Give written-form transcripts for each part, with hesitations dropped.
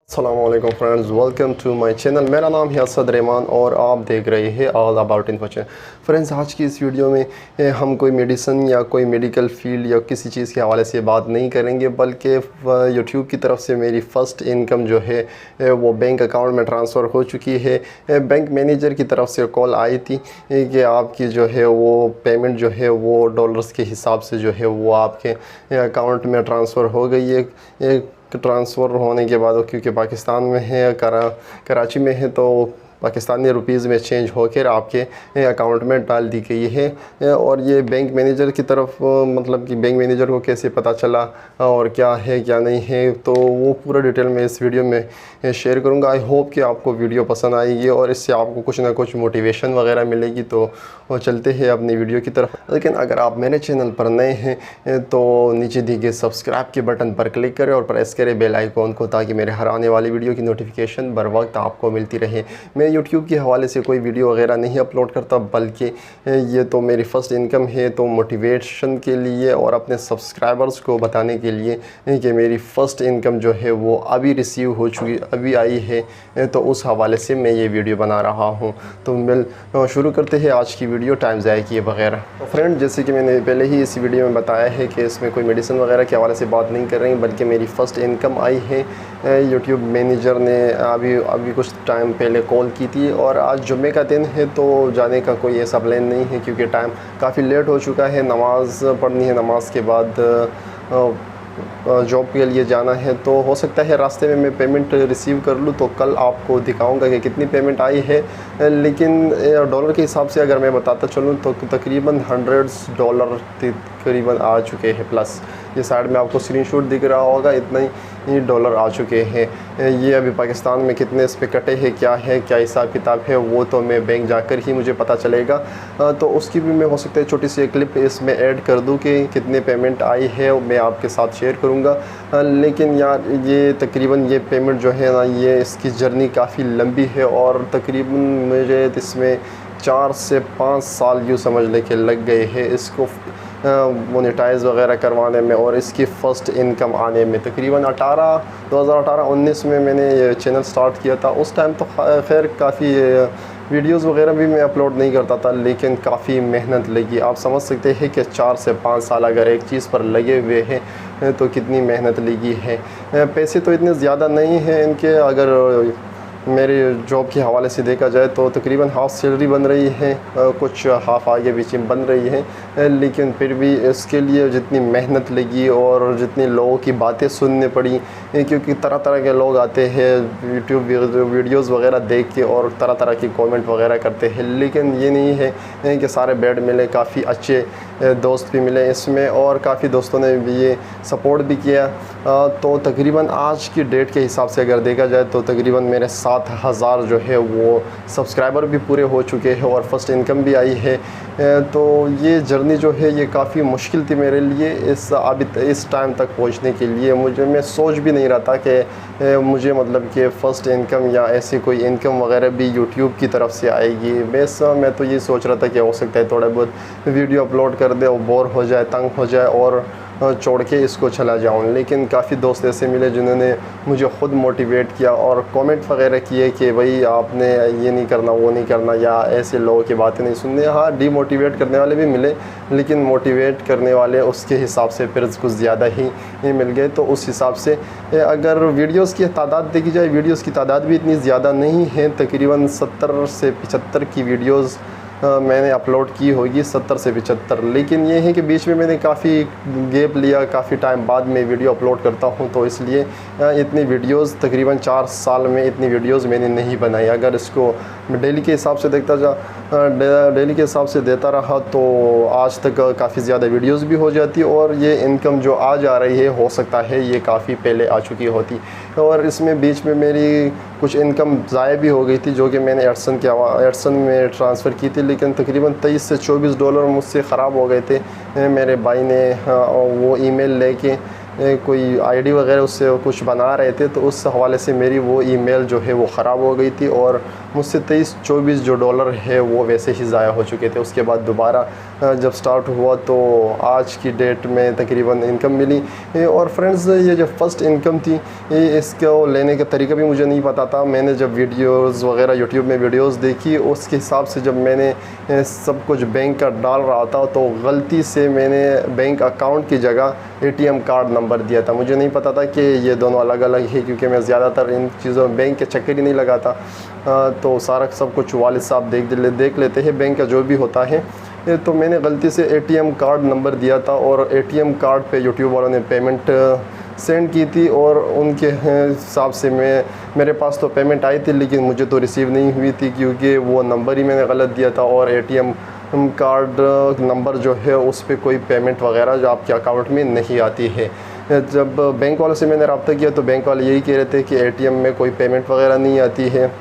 अस्सलामुअलैकुम friends, welcome to my channel. मेरा नाम है असद रहमान और आप देख रहे हैं all about info channel. Friends, आज की इस वीडियो में हम कोई मेडिसिन या कोई मेडिकल फील्ड या किसी चीज़ के हवाले से बात नहीं करेंगे, बल्कि यूट्यूब की तरफ से मेरी फ़र्स्ट इनकम जो है वो बैंक अकाउंट में ट्रांसफ़र हो चुकी है। बैंक मैनेजर की तरफ से कॉल आई थी कि आपकी जो है वो पेमेंट जो है वो डॉलर्स के हिसाब से जो है वो आपके अकाउंट में ट्रांसफ़र हो गई है। ट्रांसफ़र होने के बाद, क्योंकि पाकिस्तान में है, कराची में है, तो पाकिस्तानी रुपीज़ में चेंज होकर आपके अकाउंट में डाल दी गई है। और ये बैंक मैनेजर की तरफ, मतलब कि बैंक मैनेजर को कैसे पता चला और क्या है क्या नहीं है, तो वो पूरा डिटेल में इस वीडियो में शेयर करूँगा। आई होप कि आपको वीडियो पसंद आएगी और इससे आपको कुछ ना कुछ मोटिवेशन वगैरह मिलेगी। तो चलते हैं अपनी वीडियो की तरफ। लेकिन अगर आप मेरे चैनल पर नए हैं तो नीचे दिए गए सब्सक्राइब के बटन पर क्लिक करें और प्रेस करें बेल आइकॉन को, ताकि मेरे हर आने वाली वीडियो की नोटिफिकेशन बर वक्त आपको मिलती रहे। मैं यूट्यूब के हवाले से कोई वीडियो वगैरह नहीं अपलोड करता, बल्कि ये तो मेरी फ़र्स्ट इनकम है, तो मोटिवेशन के लिए और अपने सब्सक्राइबर्स को बताने के लिए कि मेरी फ़र्स्ट इनकम जो है वो अभी रिसीव हो चुकी, अभी आई है, तो उस हवाले से मैं ये वीडियो बना रहा हूँ। तो मिल शुरू करते हैं आज की वीडियो टाइम ज़ाया किए बगैर। तो फ्रेंड, जैसे कि मैंने पहले ही इस वीडियो में बताया है कि इसमें कोई मेडिसिन वगैरह के हवाले से बात नहीं कर रही, बल्कि मेरी फ़र्स्ट इनकम आई है। यूट्यूब मैनेजर ने अभी कुछ टाइम पहले कॉल की थी और आज जुम्मे का दिन है, तो जाने का कोई ऐसा प्लान नहीं है, क्योंकि टाइम काफ़ी लेट हो चुका है। नमाज़ पढ़नी है, नमाज के बाद जॉब के लिए जाना है, तो हो सकता है रास्ते में मैं पेमेंट रिसीव कर लूँ, तो कल आपको दिखाऊंगा कि कितनी पेमेंट आई है। लेकिन डॉलर के हिसाब से अगर मैं बताता चलूँ तो तकरीबन $100 तकरीबन आ चुके हैं प्लस। ये साइड में आपको स्क्रीनशॉट दिख रहा होगा, इतना ही डॉलर आ चुके हैं। ये अभी पाकिस्तान में कितने इस पे कटे हैं, क्या है, क्या हिसाब किताब है, वो तो मैं बैंक जाकर ही मुझे पता चलेगा। तो उसकी भी मैं हो सकता है छोटी सी क्लिप इसमें ऐड कर दूं कि कितने पेमेंट आई है, मैं आपके साथ शेयर करूंगा। लेकिन यार, ये तकरीबन ये पेमेंट जो है ना, ये इसकी जर्नी काफ़ी लंबी है और तकरीबन मुझे इसमें 4 से 5 साल यूँ समझ ले के लग गए हैं इसको मोनेटाइज़ वगैरह करवाने में और इसकी फ़र्स्ट इनकम आने में। तकरीबन 2018-19 में मैंने ये चैनल स्टार्ट किया था। उस टाइम तो खैर काफ़ी वीडियोस वगैरह भी मैं अपलोड नहीं करता था, लेकिन काफ़ी मेहनत लगी। आप समझ सकते हैं कि 4 से 5 साल अगर एक चीज़ पर लगे हुए हैं तो कितनी मेहनत लगी है। पैसे तो इतने ज़्यादा नहीं हैं इनके, अगर मेरे जॉब के हवाले से देखा जाए तो तकरीबन हाफ़ सैलरी बन रही है, कुछ हाफ़ आगे पीछे बन रही है, लेकिन फिर भी इसके लिए जितनी मेहनत लगी और जितने लोगों की बातें सुनने पड़ी, क्योंकि तरह तरह के लोग आते हैं यूट्यूब वीडियोस वगैरह देख के और तरह तरह की कमेंट वगैरह करते हैं। लेकिन ये नहीं है कि सारे बैड मिले, काफ़ी अच्छे दोस्त भी मिले इसमें और काफ़ी दोस्तों ने भी ये सपोर्ट भी किया। तो तकरीबन आज की डेट के हिसाब से अगर देखा जाए तो तकरीबन मेरे 7,000 जो है वो सब्सक्राइबर भी पूरे हो चुके हैं और फ़र्स्ट इनकम भी आई है। तो ये जर्नी जो है ये काफ़ी मुश्किल थी मेरे लिए इस टाइम तक पहुंचने के लिए। मैं सोच भी नहीं रहा था कि मुझे मतलब कि फ़र्स्ट इनकम या ऐसी कोई इनकम वगैरह भी यूट्यूब की तरफ से आएगी। मैं तो ये सोच रहा था कि हो सकता है थोड़ा बहुत वीडियो अपलोड कर दे और बोर हो जाए, तंग हो जाए और छोड़ के इसको चला जाऊं। लेकिन काफ़ी दोस्त ऐसे मिले जिन्होंने मुझे ख़ुद मोटिवेट किया और कमेंट वगैरह किए कि भाई आपने ये नहीं करना, वो नहीं करना, या ऐसे लोगों की बातें नहीं सुननी। हाँ, डीमोटिवेट करने वाले भी मिले, लेकिन मोटिवेट करने वाले उसके हिसाब से फिर कुछ ज़्यादा ही मिल गए। तो उस हिसाब से अगर वीडियोज़ की तादाद देखी जाए, वीडियोज़ की तादाद भी इतनी ज़्यादा नहीं है। तकरीबन 70 से 75 की वीडियोज़ मैंने अपलोड की होगी, 70 से 75। लेकिन ये है कि बीच में मैंने काफ़ी गैप लिया, काफ़ी टाइम बाद में वीडियो अपलोड करता हूँ, तो इसलिए इतनी वीडियोस तकरीबन 4 साल में इतनी वीडियोस मैंने नहीं बनाई। अगर इसको डेली के हिसाब से डेली के हिसाब से देता रहा तो आज तक काफ़ी ज़्यादा वीडियोस भी हो जाती और ये इनकम जो आज आ रही है हो सकता है ये काफ़ी पहले आ चुकी होती। और इसमें बीच में मेरी कुछ इनकम ज़ाया भी हो गई थी, जो कि मैंने एडसन में ट्रांसफ़र की थी, लेकिन तकरीबन $23 से $24 मुझसे ख़राब हो गए थे। मेरे भाई ने वो ईमेल लेके कोई आईडी वगैरह उससे कुछ बना रहे थे, तो उस हवाले से मेरी वो ईमेल जो है वो ख़राब हो गई थी और मुझसे 23-24 जो डॉलर है वो वैसे ही ज़ाया हो चुके थे। उसके बाद दोबारा जब स्टार्ट हुआ तो आज की डेट में तकरीबन इनकम मिली। और फ्रेंड्स, ये जो फ़र्स्ट इनकम थी इसको लेने का तरीका भी मुझे नहीं पता था। मैंने जब वीडियोज़ वगैरह यूट्यूब में वीडियोज़ देखी, उसके हिसाब से जब मैंने सब कुछ बैंक का डाल रहा था तो गलती से मैंने बैंक अकाउंट की जगह ATM कार्ड नंबर दिया था। मुझे नहीं पता था कि ये दोनों अलग अलग है, क्योंकि मैं ज़्यादातर इन चीज़ों में बैंक के चक्कर ही नहीं लगाता। तो सारा सब कुछ वालिद साहब देख लेते हैं बैंक का जो भी होता है। तो मैंने गलती से ATM कार्ड नंबर दिया था और ATM कार्ड पे यूट्यूब वालों ने पेमेंट सेंड की थी और उनके हिसाब से मेरे पास तो पेमेंट आई थी, लेकिन मुझे तो रिसीव नहीं हुई थी क्योंकि वो नंबर ही मैंने गलत दिया था और ATM कार्ड नंबर जो है उस पर कोई पेमेंट वगैरह जो आपके अकाउंट में नहीं आती है। जब बैंक वालों से मैंने रब्ता किया तो बैंक वाले यही कह रहे थे कि ATM में कोई पेमेंट वगैरह नहीं आती है।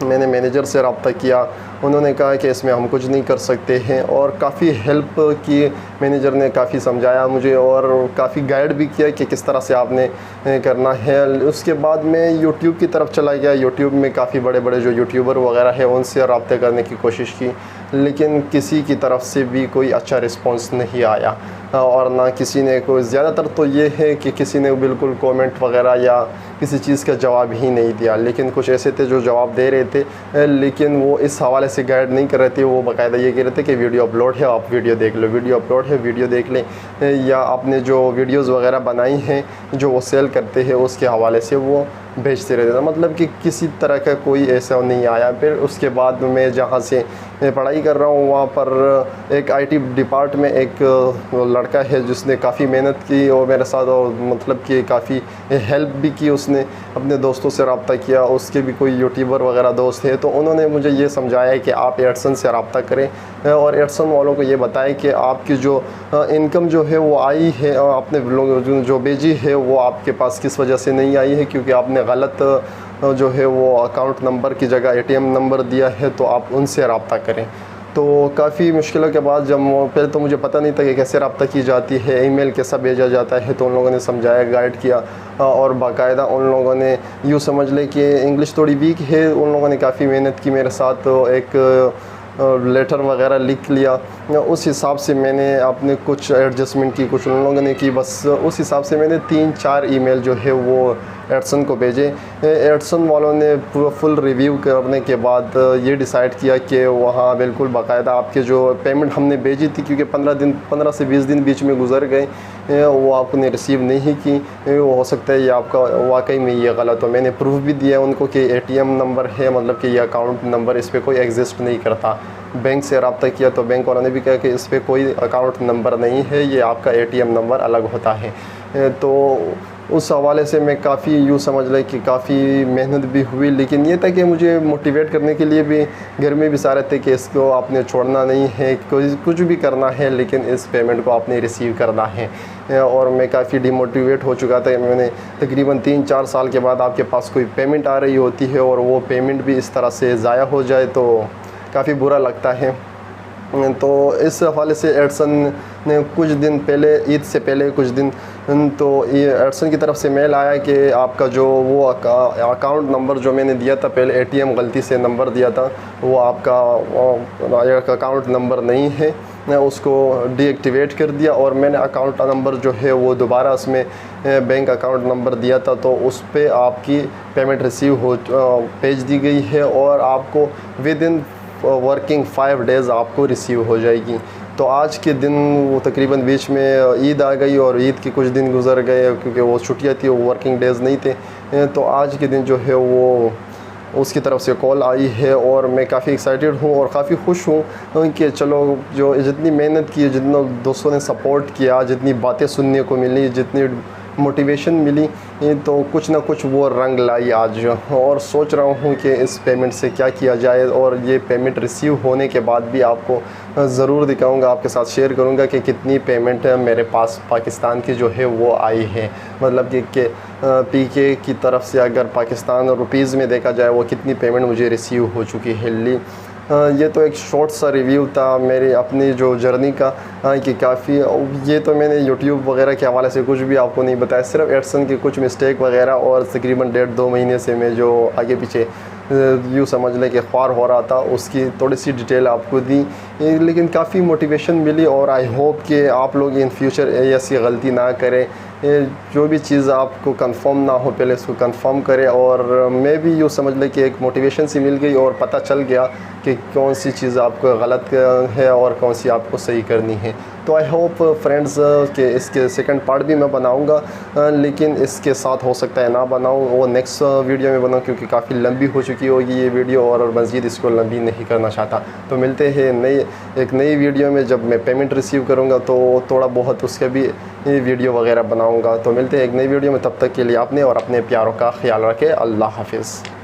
मैंने मैनेजर से रब्ता किया, उन्होंने कहा कि इसमें हम कुछ नहीं कर सकते हैं और काफ़ी हेल्प की। मैनेजर ने काफ़ी समझाया मुझे और काफ़ी गाइड भी किया कि किस तरह से आपने करना है। उसके बाद मैं यूट्यूब की तरफ चला गया। यूट्यूब में काफ़ी बड़े बड़े जो यूट्यूबर वगैरह है उनसे रब्ता करने की कोशिश की, लेकिन किसी की तरफ से भी कोई अच्छा रिस्पॉन्स नहीं आया और ना किसी ने कोई, ज़्यादातर तो ये है कि किसी ने बिल्कुल कमेंट वगैरह या किसी चीज़ का जवाब ही नहीं दिया। लेकिन कुछ ऐसे थे जो जवाब दे रहे थे, लेकिन वो इस हवाले से गाइड नहीं कर रहे थे। वो बाकायदा ये कह रहे थे कि वीडियो अपलोड है, आप वीडियो देख लो, वीडियो अपलोड है, वीडियो देख लें, या आपने जो वीडियोज़ वगैरह बनाई हैं जो वो सेल करते हैं उसके हवाले से वो भेजते रहते थे। मतलब कि किसी तरह का कोई ऐसा नहीं आया। फिर उसके बाद मैं जहाँ से पढ़ाई कर रहा हूँ वहाँ पर एक IT डिपार्ट में एक लड़का है जिसने काफ़ी मेहनत की और मेरे साथ, और मतलब कि काफ़ी हेल्प भी की। उसने अपने दोस्तों से रब्ता किया, उसके भी कोई यूट्यूबर वगैरह दोस्त है, तो उन्होंने मुझे ये समझाया कि आप एडसन से रब्ता करें और एडसन वालों को ये बताएं कि आपकी जो इनकम जो है वो आई है, आपने लोग जो भेजी है वो आपके पास किस वजह से नहीं आई है, क्योंकि आपने गलत जो है वो अकाउंट नंबर की जगह ATM नंबर दिया है, तो आप उनसे रब्ता करें। तो काफ़ी मुश्किलों के बाद जब पहले तो मुझे पता नहीं था कि कैसे रब्ता की जाती है, ईमेल कैसा भेजा जाता है, तो उन लोगों ने समझाया, गाइड किया और बाकायदा उन लोगों ने यूँ समझ लें कि इंग्लिश थोड़ी वीक है, उन लोगों ने काफ़ी मेहनत की मेरे साथ। एक लेटर वगैरह लिख लिया, उस हिसाब से मैंने अपने कुछ एडजस्टमेंट की, कुछ उन लोगों ने की, बस उस हिसाब से मैंने 3-4 ईमेल जो है वो एडसन को भेजे। एडसन वालों ने पूरा फुल रिव्यू करने के बाद ये डिसाइड किया कि वहाँ बिल्कुल बाकायदा आपके जो पेमेंट हमने भेजी थी, क्योंकि 15 से 20 दिन बीच में गुजर गए, वो आपने रिसीव नहीं की। वो हो सकता है ये आपका वाकई में ये गलत हो। मैंने प्रूफ भी दिया उनको कि ATM नंबर है, मतलब कि ये अकाउंट नंबर इस पर कोई एग्जिस्ट नहीं करता। बैंक से रब्ता किया तो बैंक वालों ने भी कहा कि इस पर कोई अकाउंट नंबर नहीं है, ये आपका ATM नंबर अलग होता है। तो उस हवाले से मैं काफ़ी यूँ समझ लें कि काफ़ी मेहनत भी हुई, लेकिन ये था कि मुझे मोटिवेट करने के लिए भी घर में भी सारे थे कि इसको आपने छोड़ना नहीं है, कुछ भी करना है, लेकिन इस पेमेंट को आपने रिसीव करना है। और मैं काफ़ी डिमोटिवेट हो चुका था। मैंने तकरीबन 3-4 साल के बाद आपके पास कोई पेमेंट आ रही होती है और वो पेमेंट भी इस तरह से ज़ाया हो जाए तो काफ़ी बुरा लगता है। तो इस हवाले से एडसन ने कुछ दिन पहले, ईद से पहले कुछ दिन, तो ये एडसन की तरफ से मेल आया कि आपका जो वो अकाउंट नंबर जो मैंने दिया था पहले, ATM गलती से नंबर दिया था, वो आपका अकाउंट नंबर नहीं है, उसको डीएक्टिवेट कर दिया। और मैंने अकाउंट नंबर जो है वो दोबारा उसमें बैंक अकाउंट नंबर दिया था, तो उस पर आपकी पेमेंट रिसीव हो भेज दी गई है और आपको विदिन वर्किंग 5 डेज़ आपको रिसीव हो जाएगी। तो आज के दिन वो तकरीबन बीच में ईद आ गई और ईद के कुछ दिन गुजर गए, क्योंकि वो छुट्टियाँ थी, वो वर्किंग डेज़ नहीं थे। तो आज के दिन जो है वो उसकी तरफ से कॉल आई है और मैं काफ़ी एक्साइटेड हूँ और काफ़ी खुश हूँ कि चलो, जो जितनी मेहनत की, जितना दोस्तों ने सपोर्ट किया, जितनी बातें सुनने को मिली, जितनी मोटिवेशन मिली, तो कुछ ना कुछ वो रंग लाई आज। और सोच रहा हूँ कि इस पेमेंट से क्या किया जाए, और ये पेमेंट रिसीव होने के बाद भी आपको ज़रूर दिखाऊंगा, आपके साथ शेयर करूँगा कि कितनी पेमेंट मेरे पास पाकिस्तान की जो है वो आई है। मतलब कि PK की तरफ से अगर पाकिस्तान रुपीज़ में देखा जाए वो कितनी पेमेंट मुझे रिसीव हो चुकी है। ये तो एक शॉर्ट सा रिव्यू था मेरी अपनी जो जर्नी का, कि काफ़ी ये तो मैंने यूट्यूब वगैरह के हवाले से कुछ भी आपको नहीं बताया, सिर्फ एडसन की कुछ मिस्टेक वगैरह और तकरीबन 1.5-2 महीने से मैं जो आगे पीछे यूँ समझ लें कि ख्वार हो रहा था, उसकी थोड़ी सी डिटेल आपको दी, लेकिन काफ़ी मोटिवेशन मिली। और आई होप कि आप लोग इन फ्यूचर ऐसी गलती ना करें, जो भी चीज़ आपको कंफर्म ना हो पहले उसको कंफर्म करें। और मैं भी यूँ समझ लें कि एक मोटिवेशन सी मिल गई और पता चल गया कि कौन सी चीज़ आपको गलत है और कौन सी आपको सही करनी है। तो आई होप फ्रेंड्स कि इसके सेकंड पार्ट भी मैं बनाऊंगा, लेकिन इसके साथ हो सकता है ना बनाऊं, वो नेक्स्ट वीडियो में बनाऊं, क्योंकि काफ़ी लंबी हो चुकी होगी ये वीडियो और मज़ीद इसको लंबी नहीं करना चाहता। तो मिलते हैं एक नई वीडियो में, जब मैं पेमेंट रिसीव करूंगा तो थोड़ा बहुत उसका भी वीडियो वगैरह बनाऊँगा। तो मिलते हैं एक नई वीडियो में, तब तक के लिए आपने और अपने प्यारों का ख्याल रखें। अल्लाह हाफिज़।